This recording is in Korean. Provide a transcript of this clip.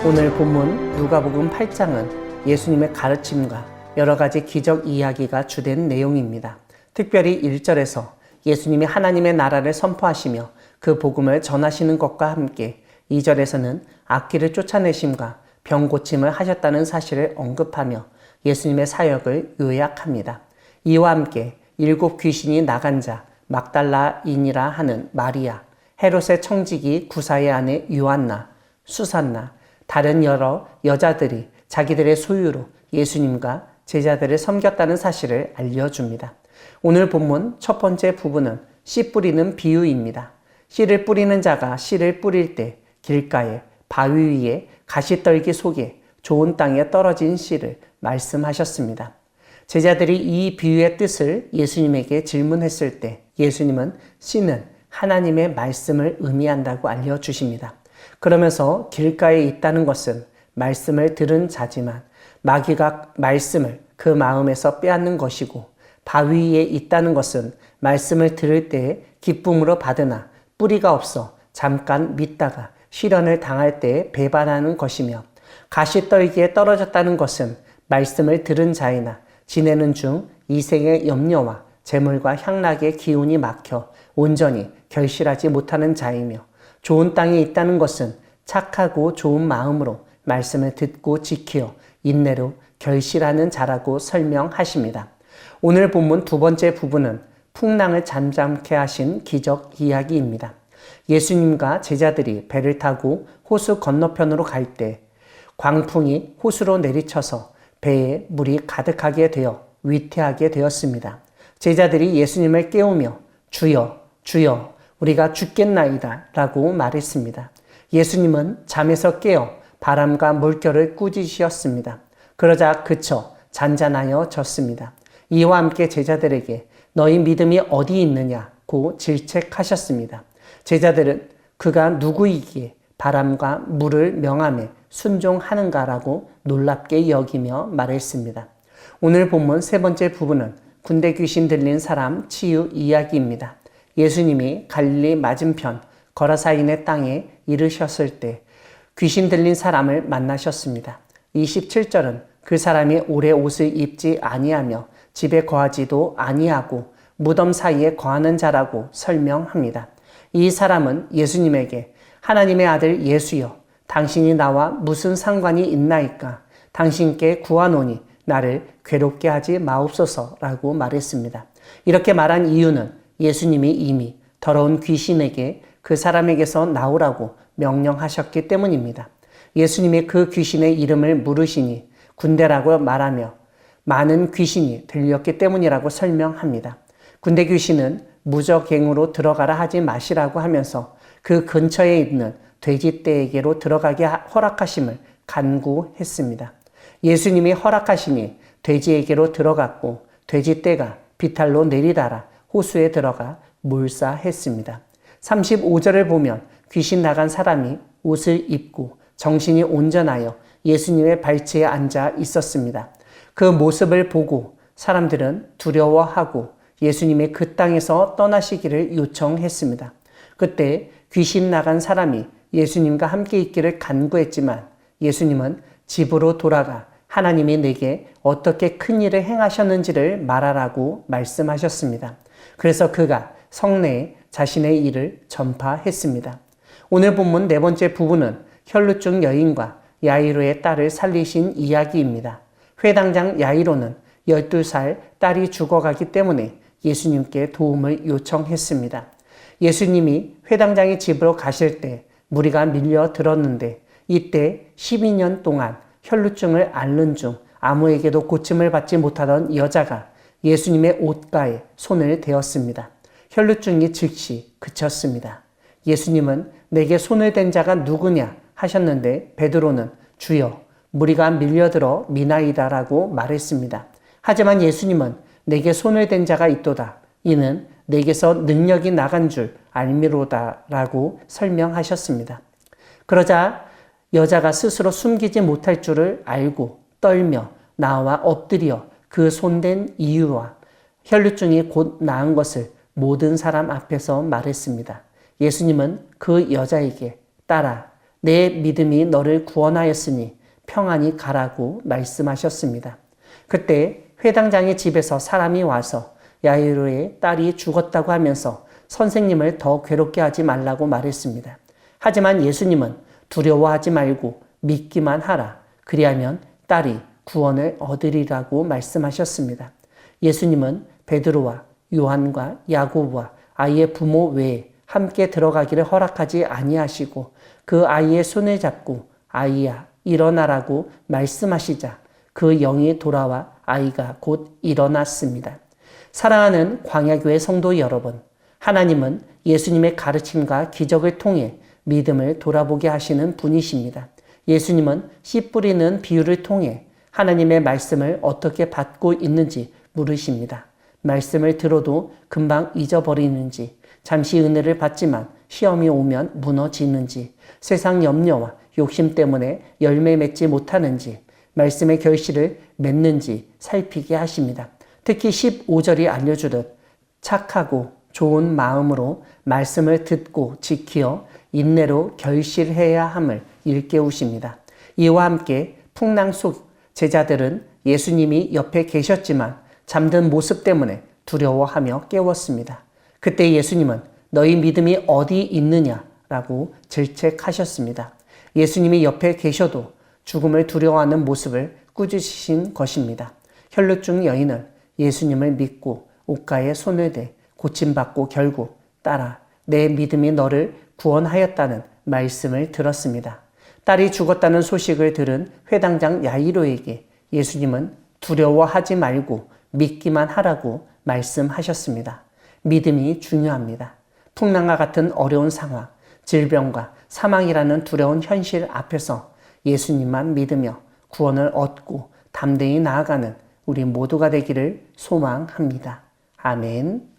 오늘 본문 누가복음 8장은 예수님의 가르침과 여러 가지 기적 이야기가 주된 내용입니다. 특별히 1절에서 예수님이 하나님의 나라를 선포하시며 그 복음을 전하시는 것과 함께 2절에서는 악귀를 쫓아내심과 병 고침을 하셨다는 사실을 언급하며 예수님의 사역을 요약합니다. 이와 함께 7 귀신이 나간 자 막달라인이라 하는 마리아, 헤롯의 청지기 구사의 아내 요한나, 수산나, 다른 여러 여자들이 자기들의 소유로 예수님과 제자들을 섬겼다는 사실을 알려줍니다. 오늘 본문 첫 번째 부분은 씨 뿌리는 비유입니다. 씨를 뿌리는 자가 씨를 뿌릴 때 길가에, 바위 위에, 가시떨기 속에 좋은 땅에 떨어진 씨를 말씀하셨습니다. 제자들이 이 비유의 뜻을 예수님에게 질문했을 때 예수님은 씨는 하나님의 말씀을 의미한다고 알려주십니다. 그러면서 길가에 있다는 것은 말씀을 들은 자지만 마귀가 말씀을 그 마음에서 빼앗는 것이고, 바위 위에 있다는 것은 말씀을 들을 때에 기쁨으로 받으나 뿌리가 없어 잠깐 믿다가 시련을 당할 때에 배반하는 것이며, 가시떨기에 떨어졌다는 것은 말씀을 들은 자이나 지내는 중 이생의 염려와 재물과 향락의 기운이 막혀 온전히 결실하지 못하는 자이며, 좋은 땅에 있다는 것은 착하고 좋은 마음으로 말씀을 듣고 지키어 인내로 결실하는 자라고 설명하십니다. 오늘 본문 두 번째 부분은 풍랑을 잠잠케 하신 기적 이야기입니다. 예수님과 제자들이 배를 타고 호수 건너편으로 갈 때 광풍이 호수로 내리쳐서 배에 물이 가득하게 되어 위태하게 되었습니다. 제자들이 예수님을 깨우며 주여, 주여, 우리가 죽겠나이다 라고 말했습니다. 예수님은 잠에서 깨어 바람과 물결을 꾸짖으셨습니다. 그러자 그쳐 잔잔하여 졌습니다. 이와 함께 제자들에게 너희 믿음이 어디 있느냐고 질책하셨습니다. 제자들은 그가 누구이기에 바람과 물을 명함에 순종하는가라고 놀랍게 여기며 말했습니다. 오늘 본문 세 번째 부분은 군대 귀신 들린 사람 치유 이야기입니다. 예수님이 갈릴리 맞은편 거라사인의 땅에 이르셨을 때 귀신 들린 사람을 만나셨습니다. 27절은 그 사람이 오래 옷을 입지 아니하며 집에 거하지도 아니하고 무덤 사이에 거하는 자라고 설명합니다. 이 사람은 예수님에게 하나님의 아들 예수여, 당신이 나와 무슨 상관이 있나이까? 당신께 구하노니 나를 괴롭게 하지 마옵소서라고 말했습니다. 이렇게 말한 이유는 예수님이 이미 더러운 귀신에게 그 사람에게서 나오라고 명령하셨기 때문입니다. 예수님이 그 귀신의 이름을 물으시니 군대라고 말하며 많은 귀신이 들렸기 때문이라고 설명합니다. 군대 귀신은 무적행으로 들어가라 하지 마시라고 하면서 그 근처에 있는 돼지떼에게로 들어가게 허락하심을 간구했습니다. 예수님이 허락하시니 돼지에게로 들어갔고 돼지떼가 비탈로 내리달아 호수에 들어가 몰사했습니다. 35절을 보면 귀신 나간 사람이 옷을 입고 정신이 온전하여 예수님의 발치에 앉아 있었습니다. 그 모습을 보고 사람들은 두려워하고 예수님이 그 땅에서 떠나시기를 요청했습니다. 그때 귀신 나간 사람이 예수님과 함께 있기를 간구했지만 예수님은 집으로 돌아가 하나님이 내게 어떻게 큰 일을 행하셨는지를 말하라고 말씀하셨습니다. 그래서 그가 성내에 자신의 일을 전파했습니다. 오늘 본문 네 번째 부분은 혈루증 여인과 야이로의 딸을 살리신 이야기입니다. 회당장 야이로는 12살 딸이 죽어가기 때문에 예수님께 도움을 요청했습니다. 예수님이 회당장의 집으로 가실 때 무리가 밀려들었는데 이때 12년 동안 혈루증을 앓는 중 아무에게도 고침을 받지 못하던 여자가 예수님의 옷가에 손을 대었습니다. 혈루증이 즉시 그쳤습니다. 예수님은 내게 손을 댄 자가 누구냐 하셨는데 베드로는 주여 무리가 밀려들어 미나이다라고 말했습니다. 하지만 예수님은 내게 손을 댄 자가 있도다. 이는 내게서 능력이 나간 줄 알미로다라고 설명하셨습니다. 그러자 여자가 스스로 숨기지 못할 줄을 알고 떨며 나와 엎드려 그 손댄 이유와 혈루증이 곧 나은 것을 모든 사람 앞에서 말했습니다. 예수님은 그 여자에게 딸아 내 믿음이 너를 구원하였으니 평안히 가라고 말씀하셨습니다. 그때 회당장의 집에서 사람이 와서 야이로의 딸이 죽었다고 하면서 선생님을 더 괴롭게 하지 말라고 말했습니다. 하지만 예수님은 두려워하지 말고 믿기만 하라. 그리하면 딸이 구원을 얻으리라고 말씀하셨습니다. 예수님은 베드로와 요한과 야고보와 아이의 부모 외에 함께 들어가기를 허락하지 아니하시고 그 아이의 손을 잡고 아이야 일어나라고 말씀하시자 그 영이 돌아와 아이가 곧 일어났습니다. 사랑하는 광야교회 성도 여러분, 하나님은 예수님의 가르침과 기적을 통해 믿음을 돌아보게 하시는 분이십니다. 예수님은 씨 뿌리는 비유를 통해 하나님의 말씀을 어떻게 받고 있는지 물으십니다. 말씀을 들어도 금방 잊어버리는지, 잠시 은혜를 받지만 시험이 오면 무너지는지, 세상 염려와 욕심 때문에 열매 맺지 못하는지, 말씀의 결실을 맺는지 살피게 하십니다. 특히 15절이 알려주듯 착하고 좋은 마음으로 말씀을 듣고 지키어 인내로 결실해야 함을 일깨우십니다. 이와 함께 풍랑 속 제자들은 예수님이 옆에 계셨지만 잠든 모습 때문에 두려워하며 깨웠습니다. 그때 예수님은 너희 믿음이 어디 있느냐라고 질책하셨습니다. 예수님이 옆에 계셔도 죽음을 두려워하는 모습을 꾸짖으신 것입니다. 혈루증 여인은 예수님을 믿고 옷가에 손을 대 고침받고 결국 딸아 내 믿음이 너를 구원하였다는 말씀을 들었습니다. 딸이 죽었다는 소식을 들은 회당장 야이로에게 예수님은 두려워하지 말고 믿기만 하라고 말씀하셨습니다. 믿음이 중요합니다. 풍랑과 같은 어려운 상황, 질병과 사망이라는 두려운 현실 앞에서 예수님만 믿으며 구원을 얻고 담대히 나아가는 우리 모두가 되기를 소망합니다. 아멘.